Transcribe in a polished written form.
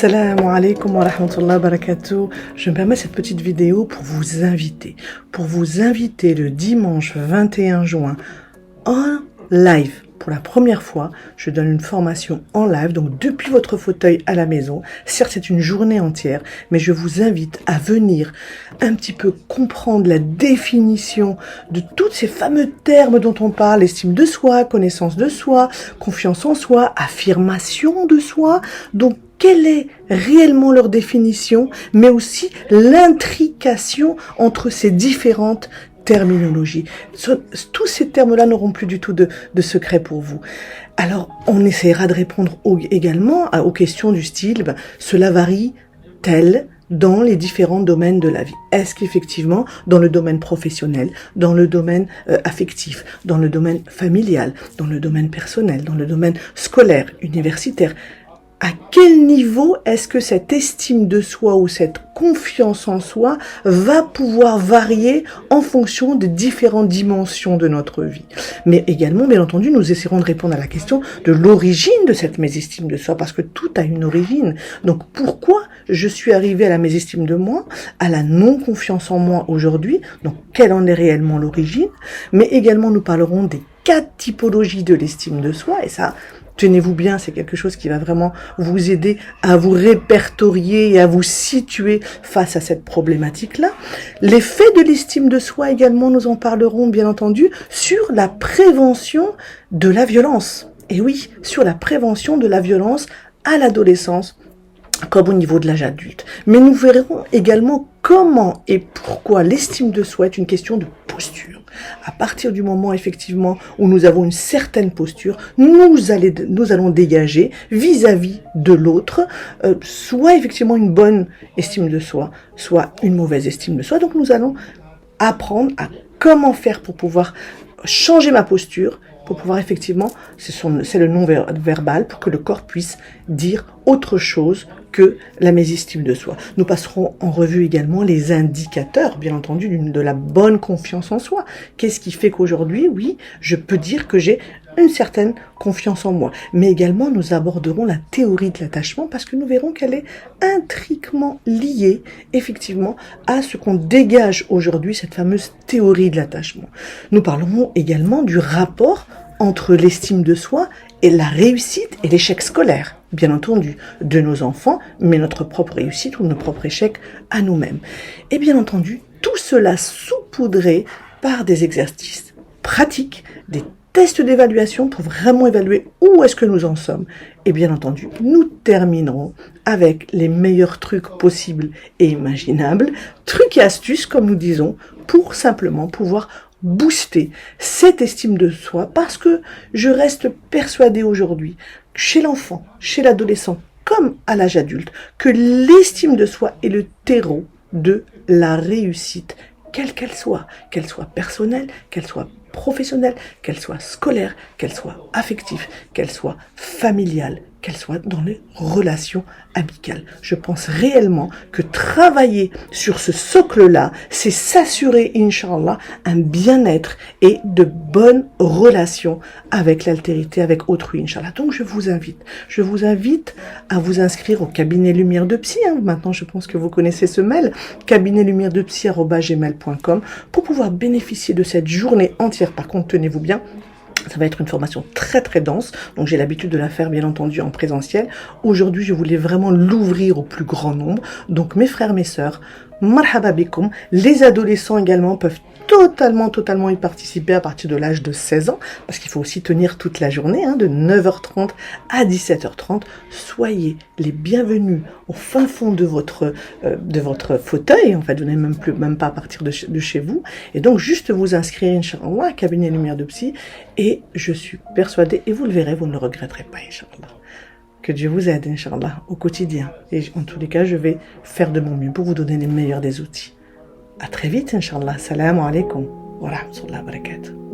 Assalamu alaikum wa rahmatullahi wa barakatuh. Je me permets cette petite vidéo pour vous inviter le dimanche 21 juin en live. Pour la première fois, je donne une formation en live, donc depuis votre fauteuil à la maison. Certes, c'est une journée entière, mais je vous invite à venir un petit peu comprendre la définition de tous ces fameux termes dont on parle, estime de soi, connaissance de soi, confiance en soi, affirmation de soi. Donc, quelle est réellement leur définition, mais aussi l'intrication entre ces différentes terminologie. Tous ces termes-là n'auront plus du tout de secret pour vous. Alors, on essaiera de répondre également aux questions du style, cela varie-t-elle dans les différents domaines de la vie? Est-ce qu'effectivement, dans le domaine professionnel, dans le domaine affectif, dans le domaine familial, dans le domaine personnel, dans le domaine scolaire, universitaire, à quel niveau est-ce que cette estime de soi ou cette confiance en soi va pouvoir varier en fonction des différentes dimensions de notre vie? Mais également, bien entendu, nous essaierons de répondre à la question de l'origine de cette mésestime de soi, parce que tout a une origine. Donc, pourquoi je suis arrivée à la mésestime de moi, à la non-confiance en moi aujourd'hui? Donc, quelle en est réellement l'origine? Mais également, nous parlerons des 4 typologies de l'estime de soi, et ça, tenez-vous bien, c'est quelque chose qui va vraiment vous aider à vous répertorier et à vous situer face à cette problématique-là. L'effet de l'estime de soi également, nous en parlerons bien entendu, sur la prévention de la violence. Et oui, sur la prévention de la violence à l'adolescence, comme au niveau de l'âge adulte. Mais nous verrons également comment et pourquoi l'estime de soi est une question de posture. À partir du moment, effectivement, où nous avons une certaine posture, nous allons dégager vis-à-vis de l'autre, soit effectivement une bonne estime de soi, soit une mauvaise estime de soi. Donc nous allons apprendre à comment faire pour pouvoir changer ma posture, pour pouvoir effectivement, c'est le non-verbal, pour que le corps puisse dire autre chose que la mésestime de soi. Nous passerons en revue également les indicateurs, bien entendu, de la bonne confiance en soi. Qu'est-ce qui fait qu'aujourd'hui, oui, je peux dire que j'ai une certaine confiance en moi. Mais également, nous aborderons la théorie de l'attachement parce que nous verrons qu'elle est intriquement liée, effectivement, à ce qu'on dégage aujourd'hui, cette fameuse théorie de l'attachement. Nous parlerons également du rapport entre l'estime de soi et la réussite et l'échec scolaire, bien entendu, de nos enfants, mais notre propre réussite ou notre propre échec à nous-mêmes. Et bien entendu, tout cela saupoudré par des exercices pratiques, des tests d'évaluation pour vraiment évaluer où est-ce que nous en sommes. Et bien entendu, nous terminerons avec les meilleurs trucs possibles et imaginables, trucs et astuces, comme nous disons, pour simplement pouvoir booster cette estime de soi, parce que je reste persuadée aujourd'hui, chez l'enfant, chez l'adolescent, comme à l'âge adulte, que l'estime de soi est le terreau de la réussite, quelle qu'elle soit personnelle, qu'elle soit professionnelle, qu'elle soit scolaire, qu'elle soit affective, qu'elle soit familiale, qu'elle soit dans les relations amicales. Je pense réellement que travailler sur ce socle-là, c'est s'assurer, Inch'Allah, un bien-être et de bonnes relations avec l'altérité, avec autrui, Inch'Allah. Donc, je vous invite à vous inscrire au cabinet Lumière de Psy. Maintenant, je pense que vous connaissez ce mail, cabinetlumière-de-psy@gmail.com, pour pouvoir bénéficier de cette journée entière. Par contre, tenez-vous bien, ça va être une formation très très dense, donc j'ai l'habitude de la faire bien entendu en présentiel. Aujourd'hui, je voulais vraiment l'ouvrir au plus grand nombre. Donc mes frères, mes sœurs, marhaba bikoum. Les adolescents également peuvent totalement y participer à partir de l'âge de 16 ans, parce qu'il faut aussi tenir toute la journée, de 9h30 à 17h30. Soyez les bienvenus au fin fond de votre fauteuil. En fait, vous n'avez même pas à partir de chez vous. Et donc, juste vous inscrire, Inch'Allah, à Cabinet Lumière de Psy, et je suis persuadée, et vous le verrez, vous ne le regretterez pas, Inch'Allah. Que Dieu vous aide, Inch'Allah, au quotidien. Et en tous les cas, je vais faire de mon mieux pour vous donner les meilleurs des outils. À très vite, Inch'Allah. Salam alaikum wa rahmatullahi wa barakatuh.